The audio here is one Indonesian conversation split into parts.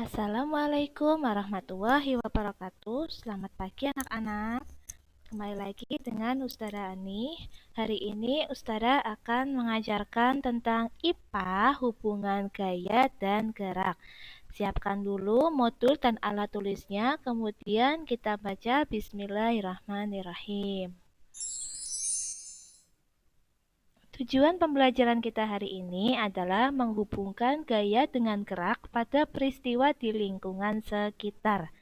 Assalamualaikum warahmatullahi wabarakatuh. Selamat pagi anak-anak. Kembali lagi dengan Ustazah Ani. Hari ini Ustazah akan mengajarkan tentang IPA, hubungan gaya dan gerak. Siapkan dulu modul dan alat tulisnya, kemudian kita baca Bismillahirrahmanirrahim. Tujuan pembelajaran kita hari ini adalah menghubungkan gaya dengan gerak pada peristiwa di lingkungan sekitar.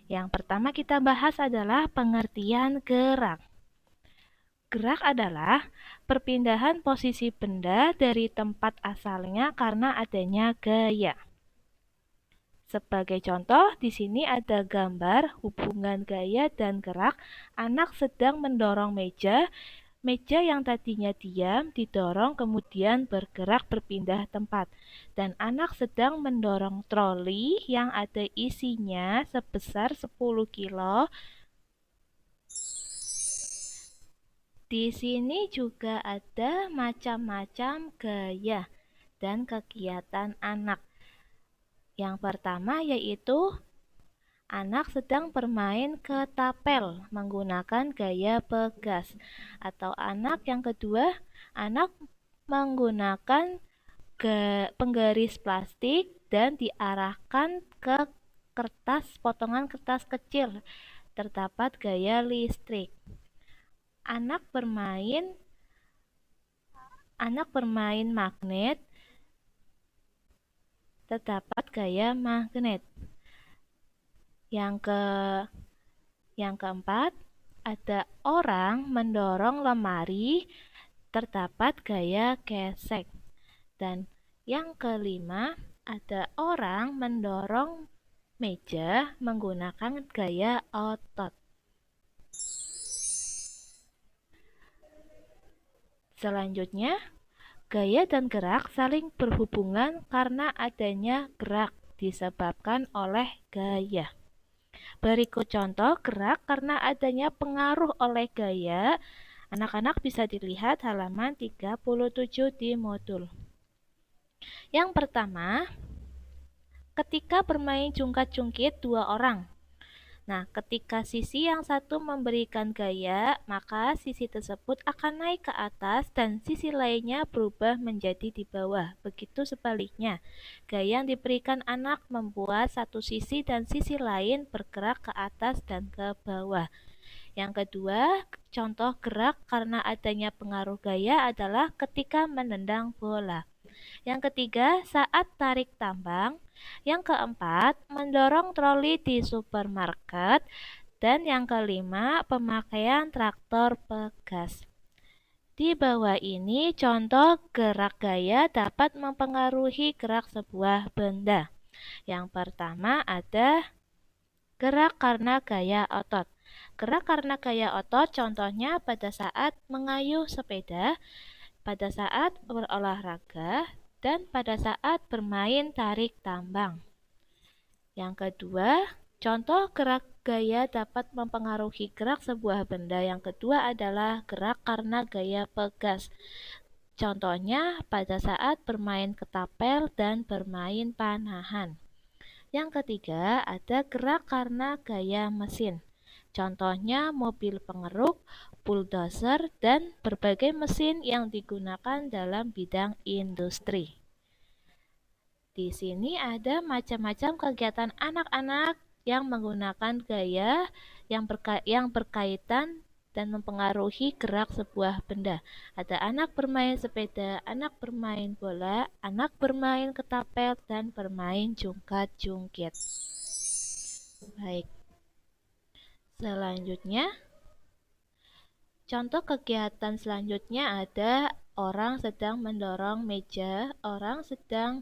Yang pertama kita bahas adalah pengertian gerak. Gerak adalah perpindahan posisi benda dari tempat asalnya karena adanya gaya. Sebagai contoh, di sini ada gambar hubungan gaya dan gerak. Anak sedang mendorong meja. Meja yang tadinya diam didorong kemudian bergerak berpindah tempat. Dan anak sedang mendorong troli yang ada isinya sebesar 10 kilo. Di sini juga ada macam-macam gaya dan kegiatan anak. Yang pertama yaitu anak sedang bermain ketapel menggunakan gaya pegas. Atau anak yang kedua, anak menggunakan penggaris plastik dan diarahkan ke potongan kertas kecil. Terdapat gaya listrik. Anak bermain magnet. Terdapat gaya magnet. Yang keempat, ada orang mendorong lemari, terdapat gaya gesek. Dan yang kelima, ada orang mendorong meja menggunakan gaya otot. Selanjutnya, gaya dan gerak saling berhubungan karena adanya gerak disebabkan oleh gaya. Berikut contoh gerak karena adanya pengaruh oleh gaya. Anak-anak bisa dilihat halaman 37 di modul. Yang pertama, ketika bermain jungkat-jungkit dua orang. Nah, ketika sisi yang satu memberikan gaya, maka sisi tersebut akan naik ke atas dan sisi lainnya berubah menjadi di bawah. Begitu sebaliknya, gaya yang diberikan anak membuat satu sisi dan sisi lain bergerak ke atas dan ke bawah. Yang kedua, contoh gerak karena adanya pengaruh gaya adalah ketika menendang bola. Yang ketiga, saat tarik tambang. Yang keempat, mendorong troli di supermarket. Dan yang kelima, pemakaian traktor pegas. Di bawah ini contoh gerak gaya dapat mempengaruhi gerak sebuah benda. Yang pertama ada gerak karena gaya otot. Gerak karena gaya otot contohnya pada saat mengayuh sepeda, pada saat berolahraga, dan pada saat bermain tarik tambang. Yang kedua, contoh gerak gaya dapat mempengaruhi gerak sebuah benda. Yang kedua adalah gerak karena gaya pegas. Contohnya pada saat bermain ketapel dan bermain panahan. Yang ketiga, ada gerak karena gaya mesin. Contohnya mobil pengeruk, bulldozer, dan berbagai mesin yang digunakan dalam bidang industri. Di sini ada macam-macam kegiatan anak-anak yang menggunakan gaya yang berkaitan dan mempengaruhi gerak sebuah benda. Ada anak bermain sepeda, anak bermain bola, anak bermain ketapel, dan bermain jungkat-jungkit. Baik. Selanjutnya, contoh kegiatan selanjutnya ada orang sedang mendorong meja, orang sedang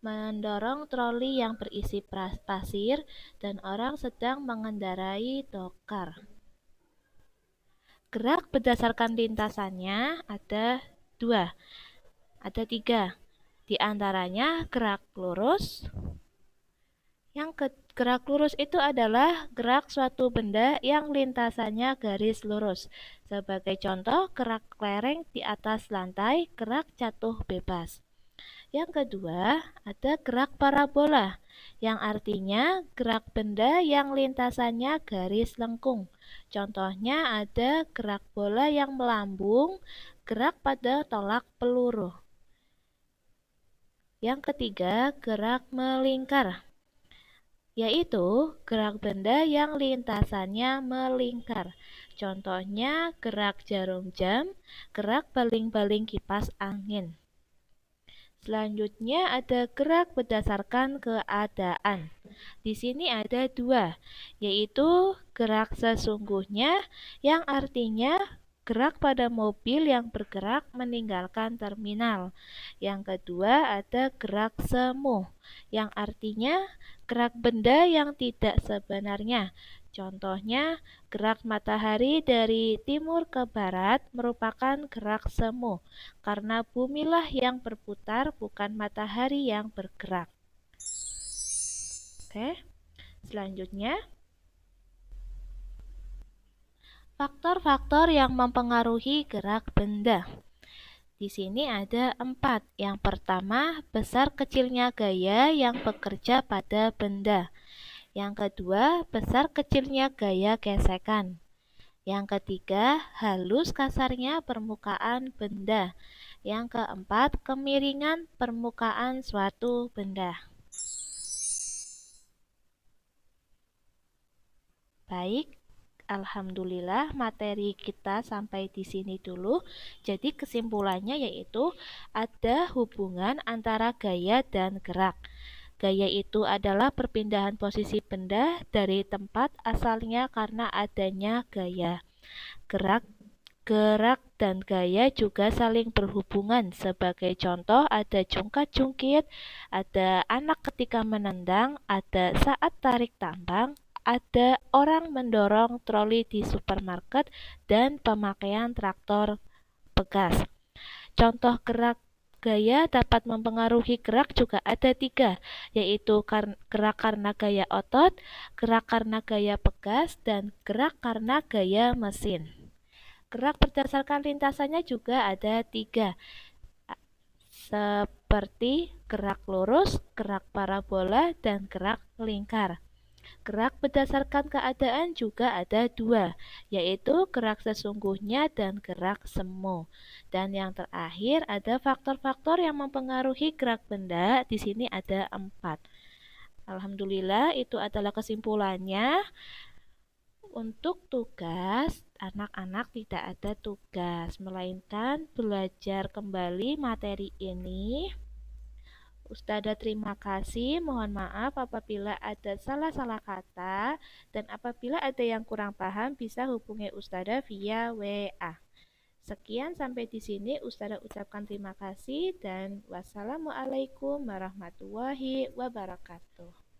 mendorong troli yang berisi pasir, dan orang sedang mengendarai dokar. Gerak berdasarkan lintasannya ada tiga. Di antaranya gerak lurus. Gerak lurus itu adalah gerak suatu benda yang lintasannya garis lurus. Sebagai contoh, gerak lereng di atas lantai, gerak jatuh bebas. Yang kedua, ada gerak parabola, yang artinya gerak benda yang lintasannya garis lengkung. Contohnya ada gerak bola yang melambung, gerak pada tolak peluru. Yang ketiga, gerak melingkar, yaitu gerak benda yang lintasannya melingkar. Contohnya gerak jarum jam, gerak baling-baling kipas angin. Selanjutnya ada gerak berdasarkan keadaan. Di sini ada dua, yaitu gerak sesungguhnya yang artinya gerak pada mobil yang bergerak meninggalkan terminal. Yang kedua ada gerak semu, yang artinya gerak benda yang tidak sebenarnya. Contohnya, gerak matahari dari timur ke barat merupakan gerak semu, karena bumilah yang berputar, bukan matahari yang bergerak. Oke, selanjutnya, faktor-faktor yang mempengaruhi gerak benda. Di sini ada 4. Yang pertama, besar kecilnya gaya yang bekerja pada benda. Yang kedua, besar kecilnya gaya gesekan. Yang ketiga, halus kasarnya permukaan benda. Yang keempat, kemiringan permukaan suatu benda. Baik, alhamdulillah materi kita sampai di sini dulu. Jadi kesimpulannya yaitu ada hubungan antara gaya dan gerak. Gaya itu adalah perpindahan posisi benda dari tempat asalnya karena adanya gaya. Gerak dan gaya juga saling berhubungan. Sebagai contoh ada jungkat-jungkit, ada anak ketika menendang, ada saat tarik tambang, ada orang mendorong troli di supermarket, dan pemakaian traktor pegas. Contoh gerak gaya dapat mempengaruhi gerak juga ada 3, yaitu gerak karena gaya otot, gerak karena gaya pegas, dan gerak karena gaya mesin. Gerak berdasarkan lintasannya juga ada 3, seperti gerak lurus, gerak parabola, dan gerak lingkar. Gerak berdasarkan keadaan juga ada 2, yaitu gerak sesungguhnya dan gerak semu. Dan yang terakhir ada faktor-faktor yang mempengaruhi gerak benda. Di sini ada 4. Alhamdulillah itu adalah kesimpulannya. Untuk tugas, anak-anak tidak ada tugas, melainkan belajar kembali materi ini. Ustazah terima kasih, mohon maaf apabila ada salah-salah kata, dan apabila ada yang kurang paham bisa hubungi Ustazah via WA. Sekian sampai di sini Ustazah ucapkan terima kasih dan wassalamualaikum warahmatullahi wabarakatuh.